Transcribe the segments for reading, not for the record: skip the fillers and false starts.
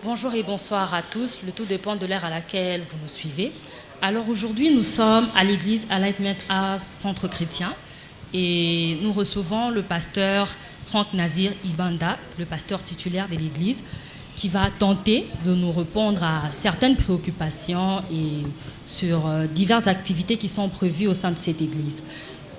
Bonjour et bonsoir à tous. Le tout dépend de l'ère à laquelle vous nous suivez. Alors aujourd'hui, nous sommes à l'église Enlightenment House Centre Chrétien et nous recevons le pasteur Franck Nazir Ibanda, le pasteur titulaire de l'église, qui va tenter de nous répondre à certaines préoccupations et sur diverses activités qui sont prévues au sein de cette église.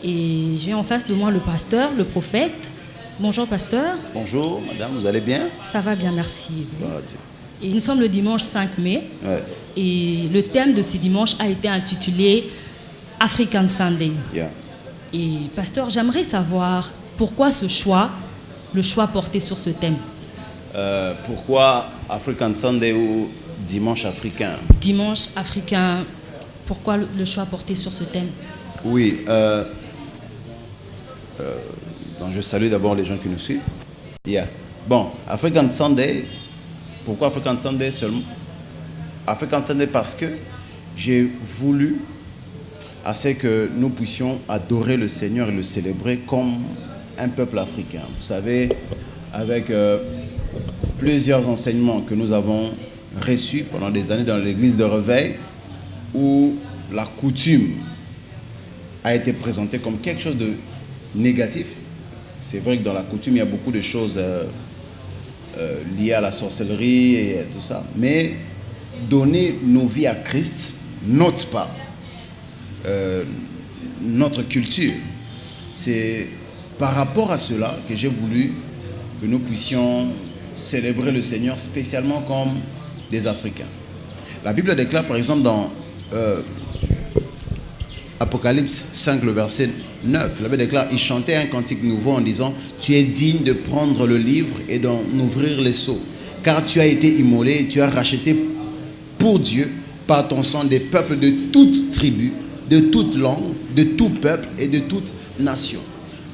Et j'ai en face de moi le pasteur, le prophète. Bonjour pasteur. Bonjour madame, vous allez bien? Ça va bien, merci. Gloire à Dieu. Et nous sommes le dimanche 5 mai. Ouais. Et le thème de ce dimanche a été intitulé African Sunday. Yeah. Et pasteur, j'aimerais savoir pourquoi ce choix, le choix porté sur ce thème. Pourquoi African Sunday ou dimanche africain? Dimanche africain, pourquoi le choix porté sur ce thème? Oui. Donc je salue d'abord les gens qui nous suivent. Yeah. Bon, African Sunday. Pourquoi African Sunday seulement? African Sunday parce que j'ai voulu à ce que nous puissions adorer le Seigneur et le célébrer comme un peuple africain. Vous savez, avec plusieurs enseignements que nous avons reçus pendant des années dans l'église de Réveil, où la coutume a été présentée comme quelque chose de négatif. C'est vrai que dans la coutume, il y a beaucoup de choses liées à la sorcellerie et tout ça. Mais donner nos vies à Christ n'ôte pas notre culture. C'est par rapport à cela que j'ai voulu que nous puissions célébrer le Seigneur spécialement comme des Africains. La Bible déclare par exemple dans Apocalypse 5, le verset 9, la Bible déclare, il chantait un cantique nouveau en disant, tu es digne de prendre le livre et d'en ouvrir les sceaux, car tu as été immolé et tu as racheté pour Dieu par ton sang des peuples de toute tribu, de toute langue, de tout peuple et de toute nation.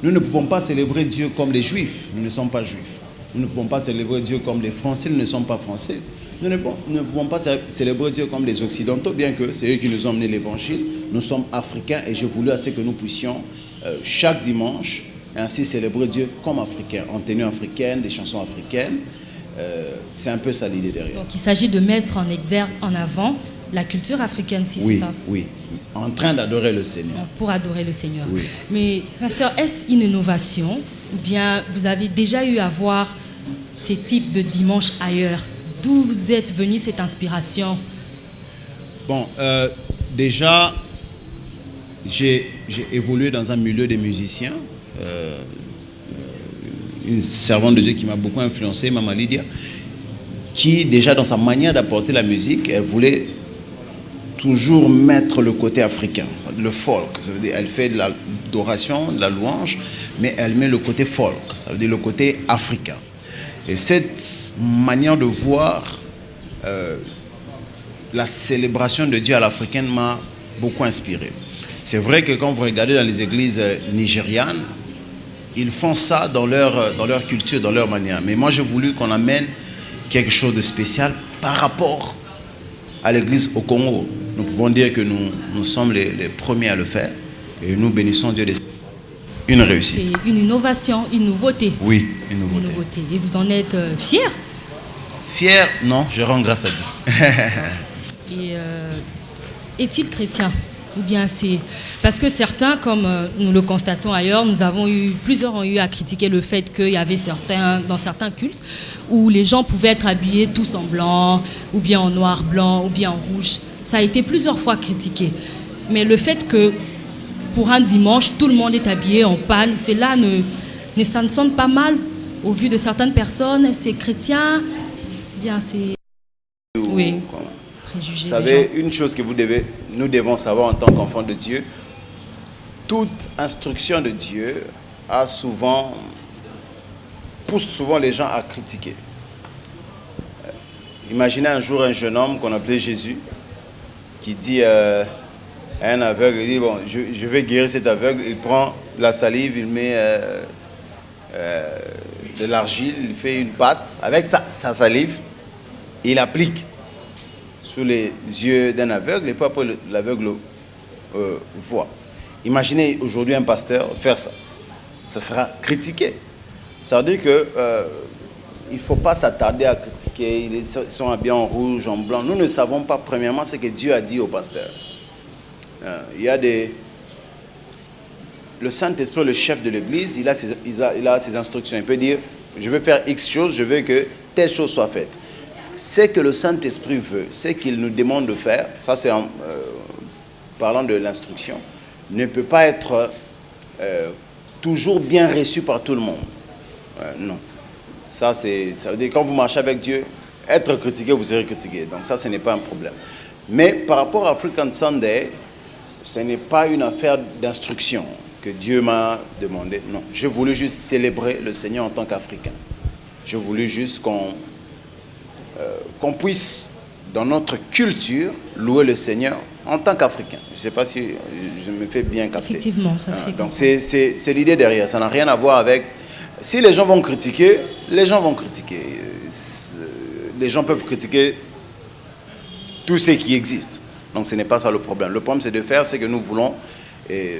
Nous ne pouvons pas célébrer Dieu comme les Juifs, nous ne sommes pas Juifs. Nous ne pouvons pas célébrer Dieu comme les Français, nous ne sommes pas Français. Nous ne pouvons pas célébrer Dieu comme les Occidentaux, bien que c'est eux qui nous ont emmené l'évangile. Nous sommes Africains et j'ai voulu assez que nous puissions chaque dimanche ainsi célébrer Dieu comme Africains, en tenue africaine, des chansons africaines. C'est un peu ça l'idée derrière. Donc il s'agit de mettre en exergue, en avant, la culture africaine, si oui, c'est ça? Oui, en train d'adorer le Seigneur. Pour adorer le Seigneur. Oui. Mais pasteur, est-ce une innovation ou bien vous avez déjà eu à voir ce type de dimanche ailleurs? D'où vous êtes venu cette inspiration? Bon, déjà, j'ai évolué dans un milieu de musiciens. Une servante de Dieu qui m'a beaucoup influencé, Maman Lydia, qui déjà dans sa manière d'apporter la musique, elle voulait toujours mettre le côté africain, le folk. Ça veut dire, elle fait de l'adoration, de la louange, mais elle met le côté folk, ça veut dire le côté africain. Et cette manière de voir la célébration de Dieu à l'africaine m'a beaucoup inspiré. C'est vrai que quand vous regardez dans les églises nigérianes, ils font ça dans leur culture, dans leur manière. Mais moi, j'ai voulu qu'on amène quelque chose de spécial par rapport à l'église au Congo. Nous pouvons dire que nous sommes les premiers à le faire et nous bénissons Dieu de une réussite. C'est une innovation, une nouveauté. Oui, une nouveauté. Et vous en êtes fier? Fier? Non, je rends grâce à Dieu. Et est-il chrétien? Ou bien c'est... Parce que certains, comme nous le constatons ailleurs, plusieurs ont eu à critiquer le fait qu'il y avait dans certains cultes où les gens pouvaient être habillés tous en blanc, ou bien en noir blanc, ou bien en rouge. Ça a été plusieurs fois critiqué. Mais le fait que pour un dimanche, tout le monde est habillé en pâle, ça ne sonne pas mal au vu de certaines personnes. C'est chrétien, bien c'est... Oui. Vous savez, une chose que nous devons savoir en tant qu'enfants de Dieu, toute instruction de Dieu pousse souvent les gens à critiquer. Imaginez un jour un jeune homme qu'on appelait Jésus, qui dit à un aveugle, il dit, bon, je vais guérir cet aveugle, il prend la salive, il met de l'argile, il fait une pâte, avec sa salive, il applique sur les yeux d'un aveugle et puis après l'aveugle voit. Imaginez aujourd'hui un pasteur faire ça. Ça sera critiqué. Ça veut dire que il ne faut pas s'attarder à critiquer. Ils sont habillés en rouge, en blanc. Nous ne savons pas, premièrement, ce que Dieu a dit au pasteur. Il y a le Saint-Esprit, le chef de l'Église, il a ses instructions. Il peut dire, je veux faire X chose, je veux que telle chose soit faite. Ce que le Saint-Esprit veut, ce qu'il nous demande de faire, ça c'est en parlant de l'instruction, ne peut pas être toujours bien reçu par tout le monde. Non. Ça veut dire quand vous marchez avec Dieu, être critiqué, vous serez critiqué. Donc ça, ce n'est pas un problème. Mais par rapport à African Sunday, ce n'est pas une affaire d'instruction que Dieu m'a demandé. Non, j'ai voulu juste célébrer le Seigneur en tant qu'Africain. J'ai voulu juste qu'on puisse, dans notre culture, louer le Seigneur en tant qu'Africain. Je ne sais pas si je me fais bien capter. Effectivement, ça se fait. Donc c'est l'idée derrière. Ça n'a rien à voir avec... Si les gens vont critiquer, les gens vont critiquer. Les gens peuvent critiquer tout ce qui existe. Donc ce n'est pas ça le problème. Le problème, c'est de faire ce que nous voulons et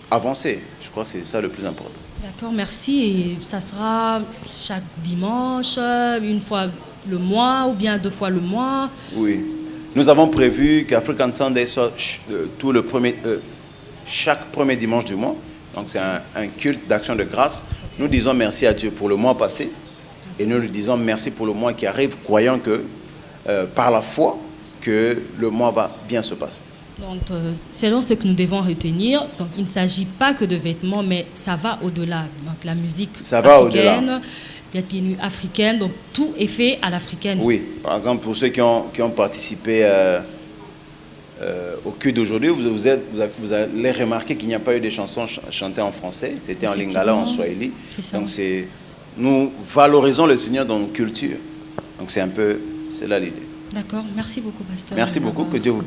avancer. Je crois que c'est ça le plus important. D'accord, merci. Et ça sera chaque dimanche, une fois le mois ou bien 2 fois le mois? Oui. Nous avons prévu qu'African Sunday soit chaque premier dimanche du mois. Donc c'est un culte d'action de grâce. Okay. Nous disons merci à Dieu pour le mois passé. Et nous lui disons merci pour le mois qui arrive, croyant que par la foi, que le mois va bien se passer. Donc, selon ce que nous devons retenir, donc, il ne s'agit pas que de vêtements, mais ça va au-delà. Donc, la musique ça africaine, les tenues africaines, donc tout est fait à l'africaine. Oui, par exemple, pour ceux qui ont participé au culte d'aujourd'hui, vous allez remarquer qu'il n'y a pas eu de chansons chantées en français, c'était en lingala, en swahili. Donc, nous valorisons le Seigneur dans nos cultures. Donc, c'est là l'idée. D'accord, merci beaucoup, pasteur. Merci beaucoup, que Dieu vous